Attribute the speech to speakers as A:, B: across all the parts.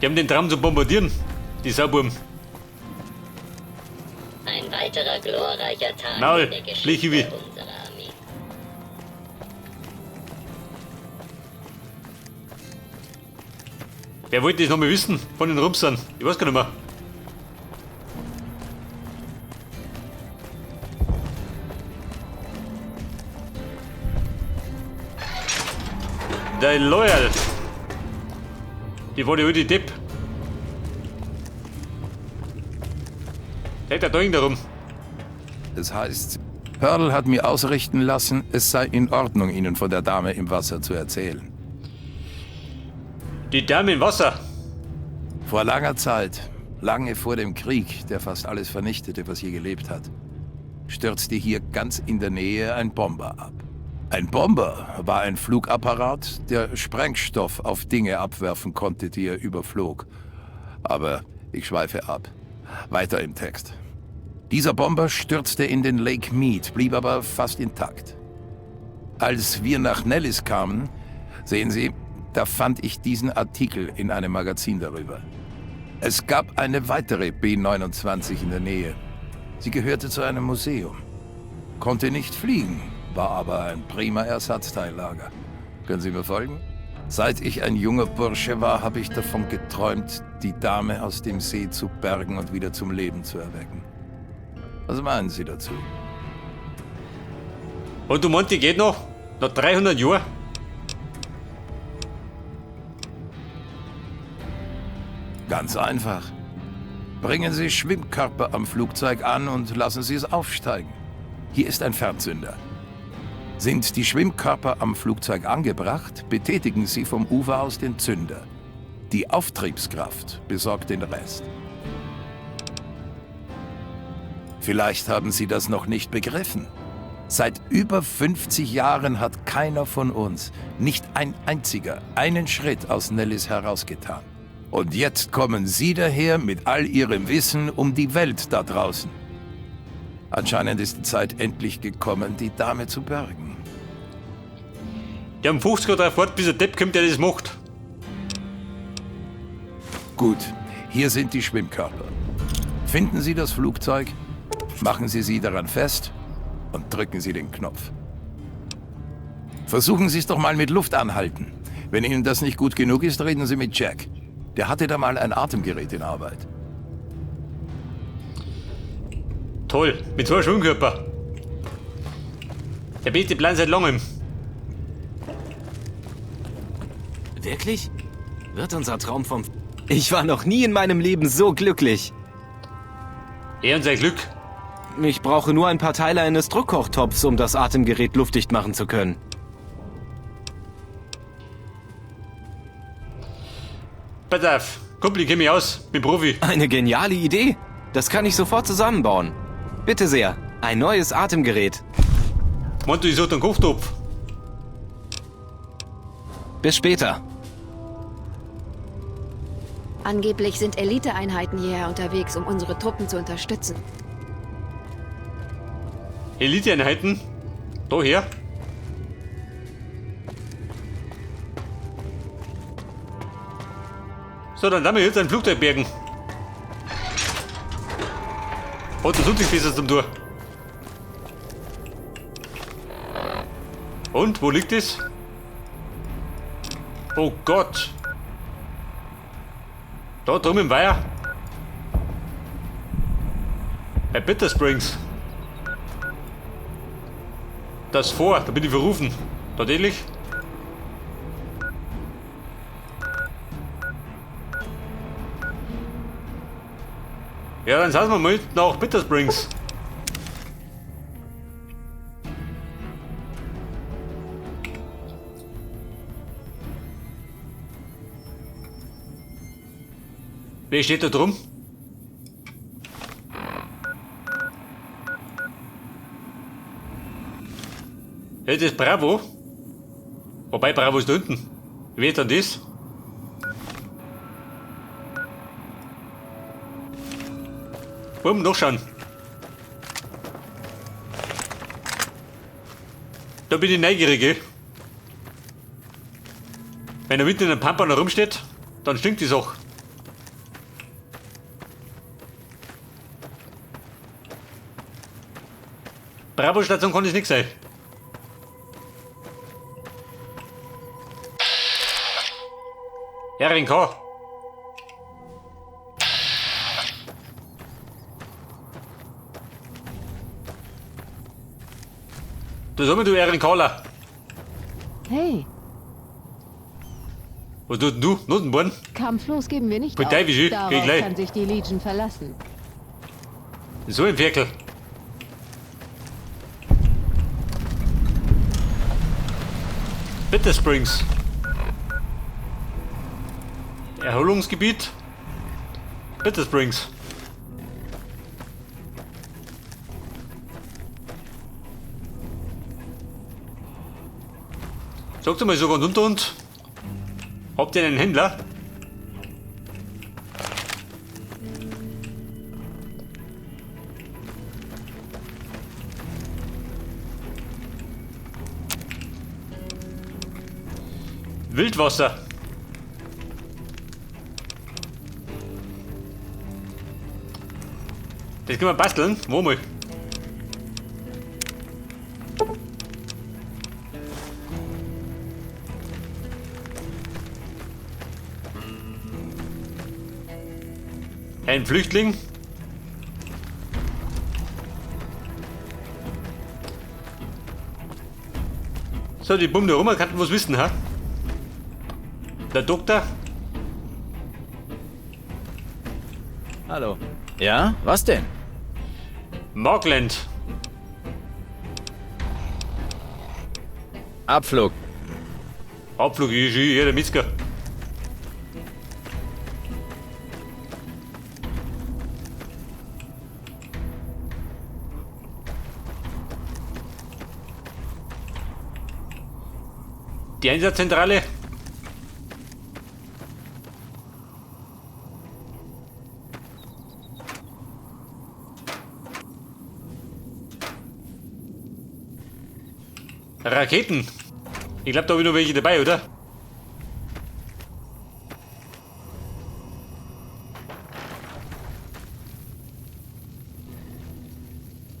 A: Die haben den Traum zu bombardieren, die Saububen.
B: Ein weiterer glorreicher Tag
A: Maul,
B: in der Geschichte
A: Flechiwi.
B: unserer Armee.
A: Wer wollte das nochmal wissen von den Rumsern? Ich weiß gar nicht mehr. Der Loyal. Die war die alte Depp. Geht da darum.
C: Das heißt, Pearl hat mir ausrichten lassen, es sei in Ordnung, Ihnen von der Dame im Wasser zu erzählen.
A: Die Dame im Wasser.
C: Vor langer Zeit, lange vor dem Krieg, der fast alles vernichtete, was hier gelebt hat, stürzte hier ganz in der Nähe ein Bomber ab. Ein Bomber war ein Flugapparat, der Sprengstoff auf Dinge abwerfen konnte, die er überflog. Aber ich schweife ab. Weiter im Text. Dieser Bomber stürzte in den Lake Mead, blieb aber fast intakt. Als wir nach Nellis kamen, sehen Sie, da fand ich diesen Artikel in einem Magazin darüber. Es gab eine weitere B-29 in der Nähe. Sie gehörte zu einem Museum. Konnte nicht fliegen, war aber ein prima Ersatzteillager. Können Sie mir folgen? Seit ich ein junger Bursche war, habe ich davon geträumt, die Dame aus dem See zu bergen und wieder zum Leben zu erwecken. Was meinen Sie dazu?
A: Und du meinst, die geht noch? Nach 300 Jahren?
C: Ganz einfach. Bringen Sie Schwimmkörper am Flugzeug an und lassen Sie es aufsteigen. Hier ist ein Fernzünder. Sind die Schwimmkörper am Flugzeug angebracht, betätigen Sie vom Ufer aus den Zünder. Die Auftriebskraft besorgt den Rest. Vielleicht haben Sie das noch nicht begriffen. Seit über 50 Jahren hat keiner von uns, nicht ein einziger, einen Schritt aus Nellis herausgetan. Und jetzt kommen Sie daher mit all Ihrem Wissen um die Welt da draußen. Anscheinend ist die Zeit endlich gekommen, die Dame zu bergen.
A: Die haben 50 Jahre drauf fort, bis der Depp kommt, der das macht.
C: Gut, hier sind die Schwimmkörper. Finden Sie das Flugzeug, machen Sie sie daran fest und drücken Sie den Knopf. Versuchen Sie es doch mal mit Luft anhalten. Wenn Ihnen das nicht gut genug ist, reden Sie mit Jack. Der hatte da mal ein Atemgerät in Arbeit.
A: Toll, mit 2 Schwimmkörper. Der beste Plan seit langem.
D: Wirklich? Wird unser Traum vom... Ich war noch nie in meinem Leben so glücklich.
A: Er und sein Glück.
D: Ich brauche nur ein paar Teile eines Druckkochtopfs, um das Atemgerät luftdicht machen zu können.
A: Pass auf, Kumpel, ich kenn mich aus, bin Profi.
D: Eine geniale Idee. Das kann ich sofort zusammenbauen. Bitte sehr, ein neues Atemgerät.
A: Meinst du, ich suche einen Kochtopf?
D: Bis später.
E: Angeblich sind Eliteeinheiten hierher unterwegs, um unsere Truppen zu unterstützen.
A: Eliteeinheiten? Daher? So, dann lassen wir jetzt ein Flugzeug bergen. Hat das uns nichts Besseres zum Tun. Und, wo liegt es? Oh Gott. Da drum im Weiher. Bei Bitter Springs. Das vor, da bin ich verrufen. Tatsächlich. Ja, dann sagen wir mal nach Bitter Springs. Wer steht da drum? Ja, das ist Bravo. Wobei Bravo ist da unten. Wer ist dann das? Bumm, nachschauen. Da bin ich neugierig, gell? Wenn er mitten in einem Pampa noch rumsteht, dann stinkt die Sache. Bravo-Station kann das nicht sein. RNK. Da sag mal, du RNKler.
F: Hey,
A: Was tut denn du? Notenborn?
F: kampflos geben wir nicht
A: Partei
F: auf.
A: wie schön, geh
F: Darauf
A: gleich.
F: kann sich die Legion verlassen.
A: So ein Ferkel. Bitter Springs. Erholungsgebiet. Bitter Springs. Sagt mal sogar unter uns. Habt ihr einen Händler? Wildwasser. Das können wir basteln. Wo mal? Ein Flüchtling. So, die Bumm da rum, kann was wissen, ha? Der Doktor?
G: Hallo. Ja, was denn?
A: Markland.
G: Abflug.
A: Abflug, ich der Mitzger. Die Einsatzzentrale. Raketen. Ich glaube, da habe ich noch welche dabei, oder?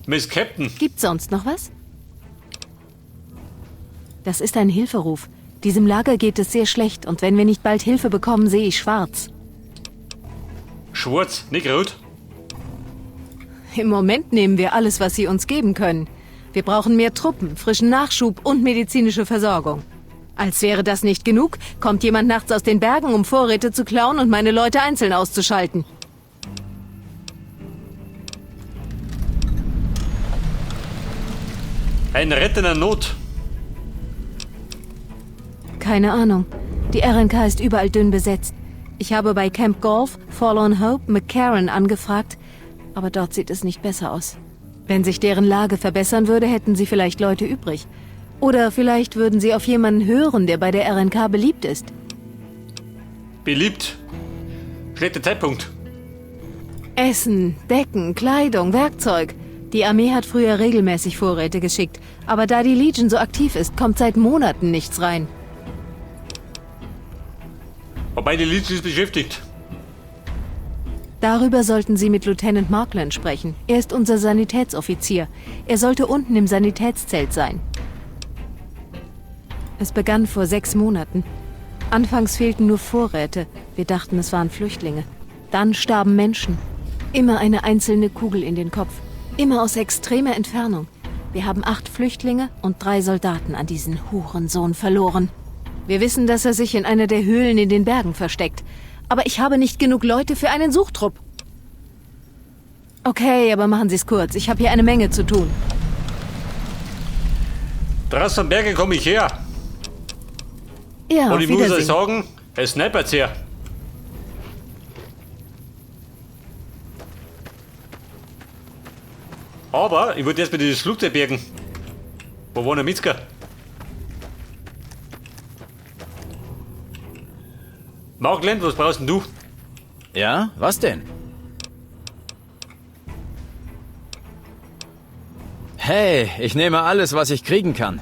A: Miss Captain.
F: Gibt's sonst noch was? Das ist ein Hilferuf. Diesem Lager geht es sehr schlecht und wenn wir nicht bald Hilfe bekommen, sehe ich schwarz.
A: Schwarz, nicht rot.
F: Im Moment nehmen wir alles, was sie uns geben können. Wir brauchen mehr Truppen, frischen Nachschub und medizinische Versorgung. Als wäre das nicht genug, kommt jemand nachts aus den Bergen, um Vorräte zu klauen und meine Leute einzeln auszuschalten.
A: Ein Retter in Not.
F: Keine Ahnung. Die RNK ist überall dünn besetzt. Ich habe bei Camp Golf, Forlorn Hope, McCarran angefragt, aber dort sieht es nicht besser aus. Wenn sich deren Lage verbessern würde, hätten sie vielleicht Leute übrig. Oder vielleicht würden sie auf jemanden hören, der bei der RNK beliebt ist.
A: Beliebt. Schlechter Zeitpunkt.
F: Essen, Decken, Kleidung, Werkzeug. Die Armee hat früher regelmäßig Vorräte geschickt, aber da die Legion so aktiv ist, kommt seit Monaten nichts rein.
A: Wobei die Legion ist beschäftigt.
F: Darüber sollten Sie mit Lieutenant Markland sprechen. Er ist unser Sanitätsoffizier. Er sollte unten im Sanitätszelt sein. Es begann vor 6 Monaten. Anfangs fehlten nur Vorräte. Wir dachten, es waren Flüchtlinge. Dann starben Menschen. Immer eine einzelne Kugel in den Kopf. Immer aus extremer Entfernung. Wir haben 8 Flüchtlinge und 3 Soldaten an diesen Hurensohn verloren. Wir wissen, dass er sich in einer der Höhlen in den Bergen versteckt. Aber ich habe nicht genug Leute für einen Suchtrupp. Okay, aber machen Sie es kurz. Ich habe hier eine Menge zu tun.
A: Draußen am Berge komme ich her.
F: Ja,
A: Und
F: auf
A: ich muss euch
F: Wiedersehen.
A: sagen, es snipert her. Aber ich wollte erst mal dieses Flugzeug bergen. Wo war der Mitzger? Markland, was brauchst denn du?
G: Ja, was denn? Hey, ich nehme alles, was ich kriegen kann.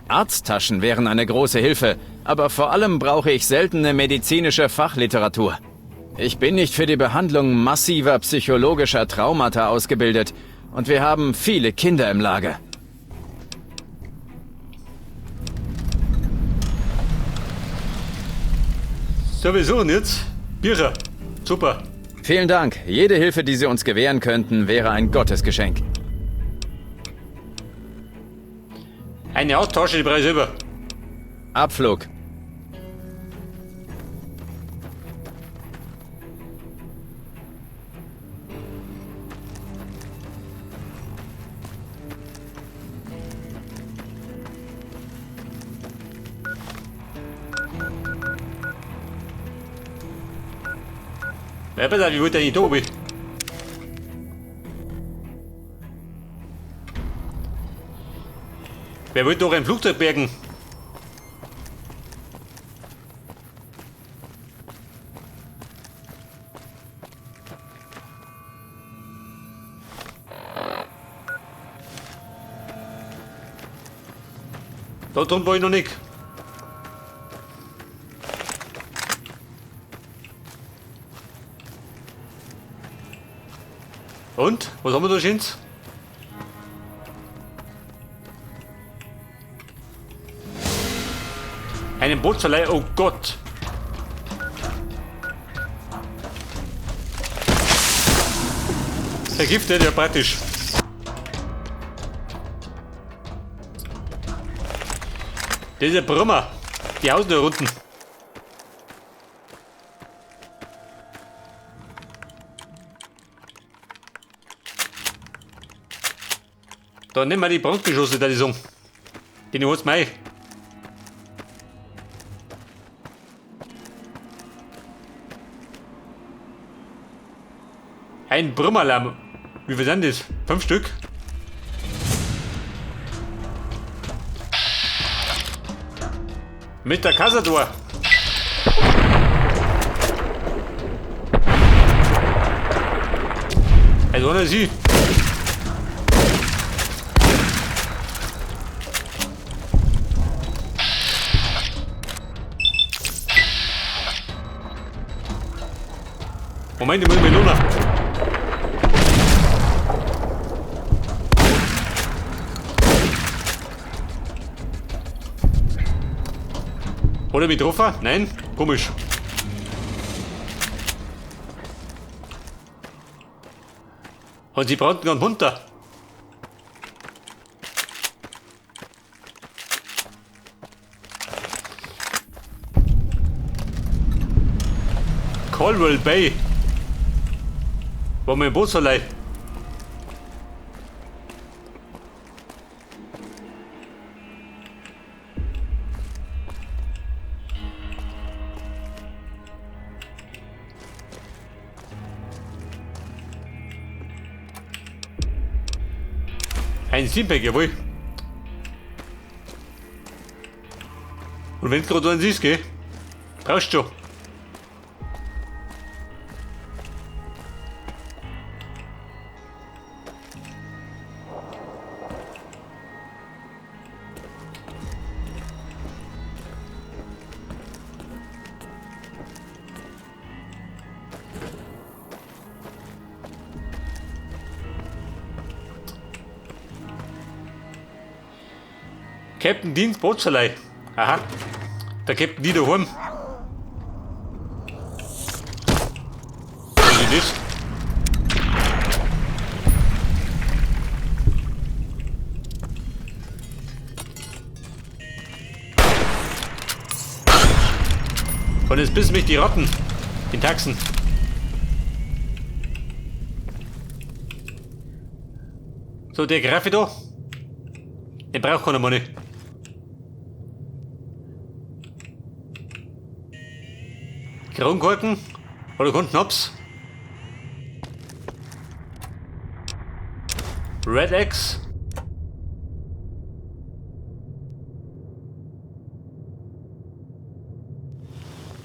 G: Arzttaschen wären eine große Hilfe, aber vor allem brauche ich seltene medizinische Fachliteratur. Ich bin nicht für die Behandlung massiver psychologischer Traumata ausgebildet und wir haben viele Kinder im Lager.
A: Sowieso und jetzt? Bücher. Super.
G: Vielen Dank. Jede Hilfe, die Sie uns gewähren könnten, wäre ein Gottesgeschenk.
A: Eine Hauttasche, die Preis über.
G: Abflug.
A: Ja, pass auf, ich wollte eigentlich da oben. Wer wollte doch ein Flugzeug bergen? Da drin war ich noch nicht. Und? Was haben wir da Schönes? Einen Bootsverleih, oh Gott! Vergiftet, ja praktisch. Das ist ein Brummer. Die hausen da unten. Da nehmen wir die Brandgeschosse, da die sagen. Den holst du mir ein. Ein Brummerlamm. Wie viel sind das? 5 Stück? Mit der Kassador. Also ohne sie. Moment, ich muss mich lohnen. Oder mich getroffen? Nein? Komisch. Und sie brannten ganz runter. Caldwell Bay. War mein Bootsverleih. Ein Simpack, jawohl. Und wenn es gerade eins ist, gell? Brauchst du schon. Captain Dienst Bootsverleih. Aha. Der Captain die daheim. Was ist das? Und jetzt bissen mich die Ratten. In Taxen. So, der Graffi da. Den braucht keiner mehr nicht. Kronkorken oder kommt Schnaps? Red X.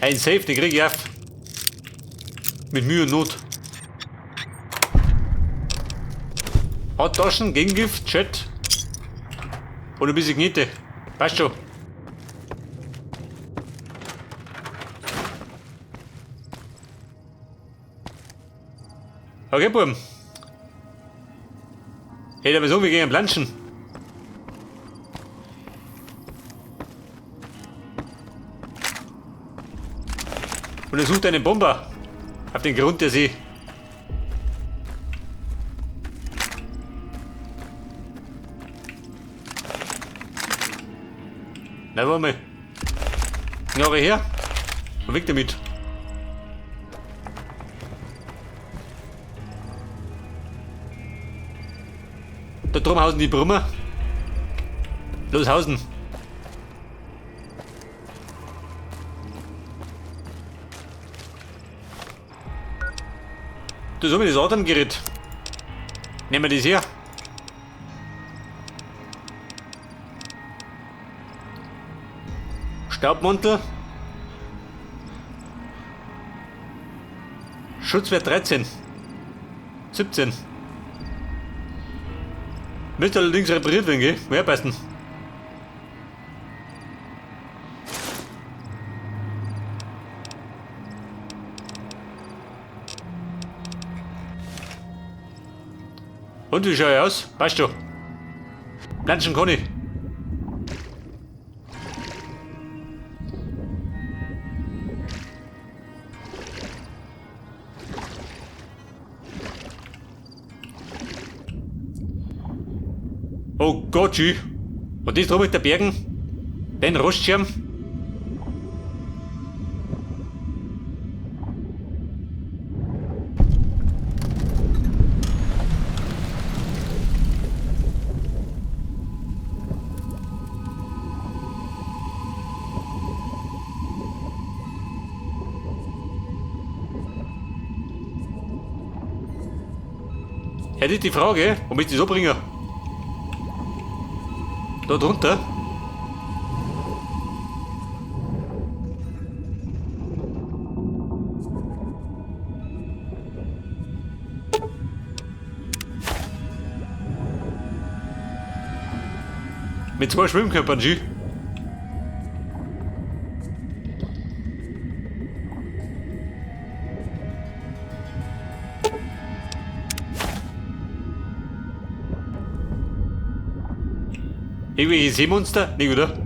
A: Ein Safe, den krieg ich auf. Mit Mühe und Not. Handtaschen, Gegengift, Chat. Oder ein bisschen Knete. Passt schon. Okay, Buben. Hey, da sagen wir gehen planschen. Und er sucht einen Bomber. Auf den Grund der See. Na, warte mal. Knarre her. Und weg damit. Da drum hausen die Brummer. Los, hausen. Du so mit das Atemgerät. Nehmen wir das her. Staubmantel. Schutzwert 13. 17. Müsste allerdings repariert werden, gell? Mehr passen. Und wie schau ich aus? Passt schon. Planschen kann ich. Oh Gott, schü. Und das drum mit der Bergen? Den Rostschirm? Ja, das ist die Frage, warum ich das so bringe. Da drunter? Mit 2 Schwimmkörpern, G. Irgendwelche Seemonster? Nicht, oder?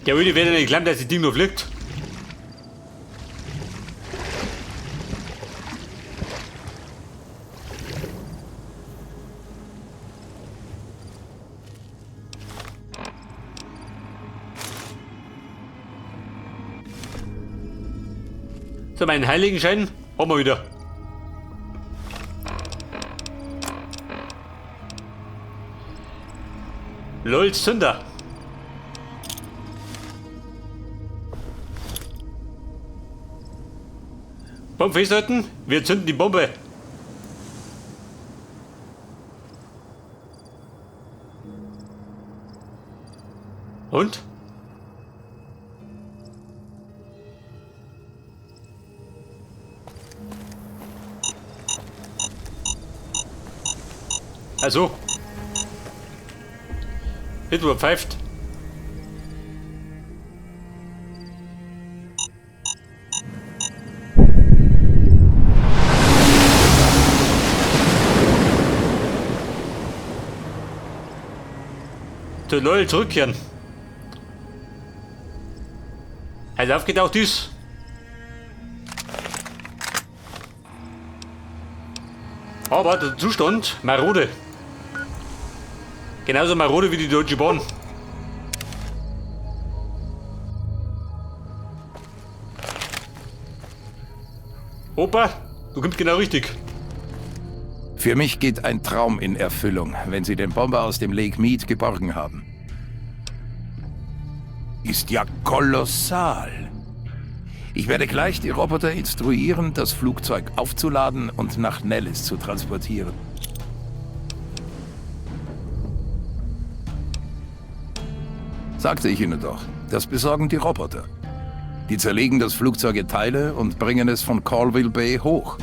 A: Ja, ich werde nicht glauben, dass das Ding noch fliegt. So, meinen Heiligenschein haben wir wieder. LOL Zünder. Bomben festhalten, wir zünden die Bombe. Und? Also. Edward pfeift. Zu LOL zurückkehren. Also aufgetaucht ist. Aber der Zustand marode. Genauso marode wie die Deutsche Bahn. Opa, du kommst genau richtig.
C: Für mich geht ein Traum in Erfüllung, wenn Sie den Bomber aus dem Lake Mead geborgen haben. Ist ja kolossal. Ich werde gleich die Roboter instruieren, das Flugzeug aufzuladen und nach Nellis zu transportieren. Sagte ich Ihnen doch, das besorgen die Roboter. Die zerlegen das Flugzeug in Teile und bringen es von Colville Bay hoch.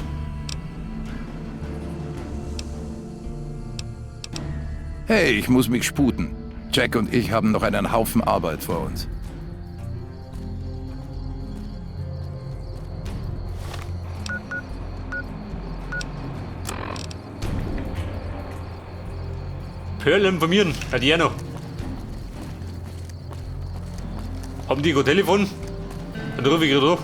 C: Hey, ich muss mich sputen. Jack und ich haben noch einen Haufen Arbeit vor uns.
A: Pearl informieren. Ja, die auch noch. Haben die ein Telefon? Dann rufe ich gerade drauf.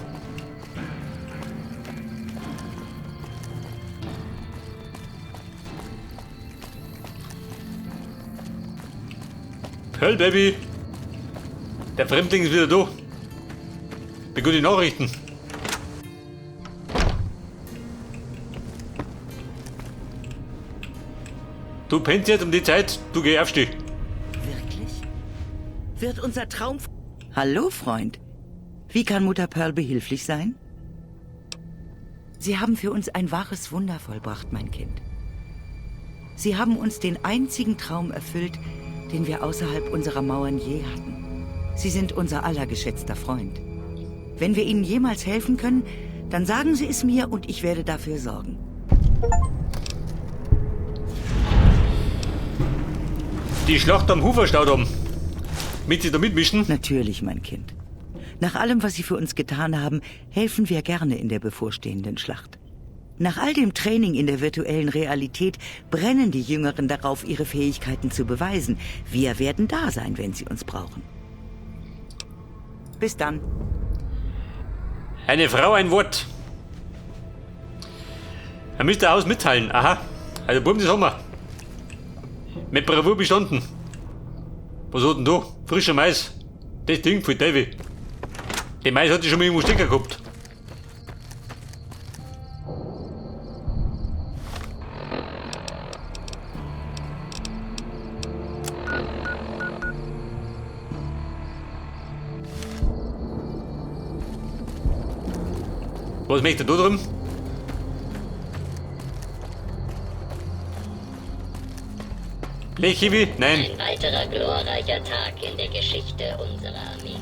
A: Pearl, Baby. Der Fremdling ist wieder da. Mit guten Nachrichten. Du pennst jetzt um die Zeit, du geh aufstehen.
H: Wirklich? Wird unser Traum... Hallo, Freund. Wie kann Mutter Pearl behilflich sein? Sie haben für uns ein wahres Wunder vollbracht, mein Kind. Sie haben uns den einzigen Traum erfüllt, den wir außerhalb unserer Mauern je hatten. Sie sind unser allergeschätzter Freund. Wenn wir Ihnen jemals helfen können, dann sagen Sie es mir und ich werde dafür sorgen.
A: Die Schlacht am Huferstaudamm. Mit Sie da mitmischen?
H: Natürlich, mein Kind. Nach allem, was Sie für uns getan haben, helfen wir gerne in der bevorstehenden Schlacht. Nach all dem Training in der virtuellen Realität brennen die Jüngeren darauf, ihre Fähigkeiten zu beweisen. Wir werden da sein, wenn Sie uns brauchen. Bis dann.
A: Eine Frau, ein Wort. Er müsste Haus mitteilen. Aha. Also Buben, das haben wir. Mit Bravour bestanden. Was hat denn da? Frischer Mais. Das Ding für Davy. Den Mais hatte ich schon mal irgendwo stecken gehabt. Was möchte da drin? Blechhiwi? Nein.
B: Ein weiterer glorreicher Tag in der Geschichte unserer Armee.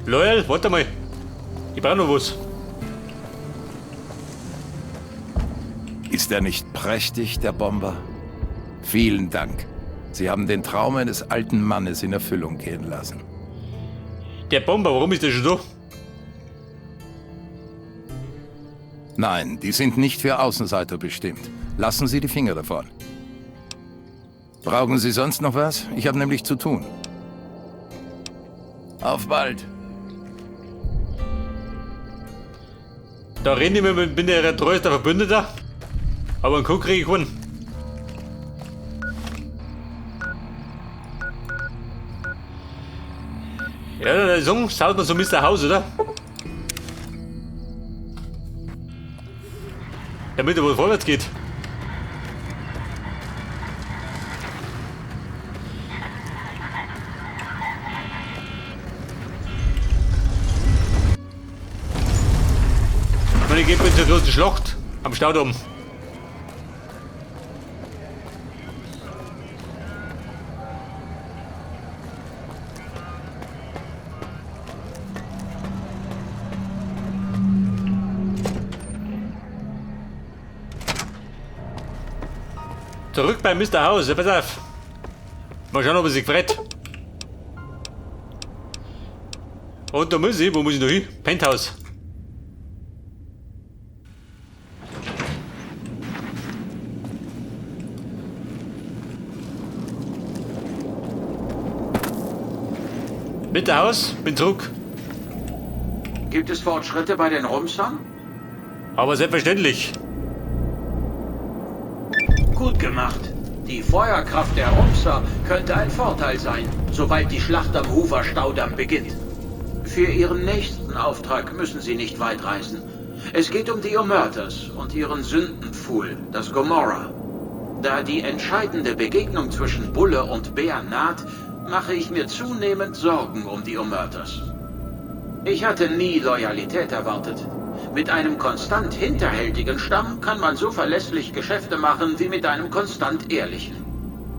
A: Loyal, warte mal. Ich brauche noch was.
C: Ist er nicht prächtig, der Bomber? Vielen Dank. Sie haben den Traum eines alten Mannes in Erfüllung gehen lassen.
A: Der Bomber, warum ist der schon da?
C: Nein, die sind nicht für Außenseiter bestimmt. Lassen Sie die Finger davon. Brauchen Sie sonst noch was? Ich habe nämlich zu tun. Auf bald.
A: Da reden die mir, bin der treuester Verbündeter. Aber einen Kuck kriege ich keinen. Ja, der Song schaut man so Mr. Haus, oder? Damit er wohl vorwärts geht. Und ich gehe zur großen Schlacht am Staudamm. Zurück bei Mr. House, pass auf. Mal schauen, ob er sich freut. Und da muss ich, wo muss ich noch hin? Penthouse. Mr. House, bin zurück.
I: Gibt es Fortschritte bei den Rumsern?
A: Aber selbstverständlich.
I: Gut gemacht. Die Feuerkraft der Rumser könnte ein Vorteil sein, sobald die Schlacht am Huferstaudamm beginnt. Für Ihren nächsten Auftrag müssen Sie nicht weit reisen. Es geht um die Omertas und ihren Sündenpfuhl, das Gomorrah. Da die entscheidende Begegnung zwischen Bulle und Bär naht, mache ich mir zunehmend Sorgen um die Omertas. Ich hatte nie Loyalität erwartet. Mit einem konstant hinterhältigen Stamm kann man so verlässlich Geschäfte machen wie mit einem konstant ehrlichen.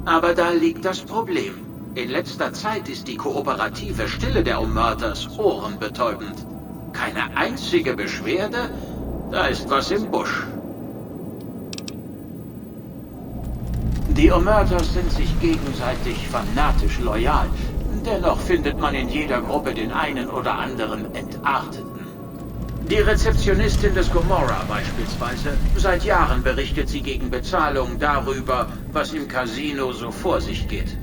I: Aber da liegt das Problem. In letzter Zeit ist die kooperative Stille der Omertas ohrenbetäubend. Keine einzige Beschwerde, da ist was im Busch. Die Omertas sind sich gegenseitig fanatisch loyal. Dennoch findet man in jeder Gruppe den einen oder anderen Entarteten. Die Rezeptionistin des Gomorrah beispielsweise. Seit Jahren berichtet sie gegen Bezahlung darüber, was im Casino so vor sich geht.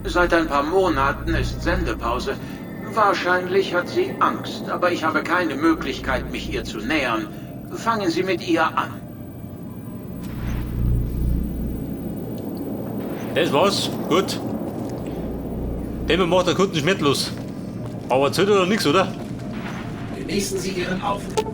I: Seit ein paar Monaten ist Sendepause. Wahrscheinlich hat sie Angst, aber ich habe keine Möglichkeit, mich ihr zu nähern. Fangen Sie mit ihr an.
A: Das war's. Gut. Dem macht der Kunden nicht los. Aber zählt oder nix, oder?
I: Genießen Sie Ihren Aufenthalt.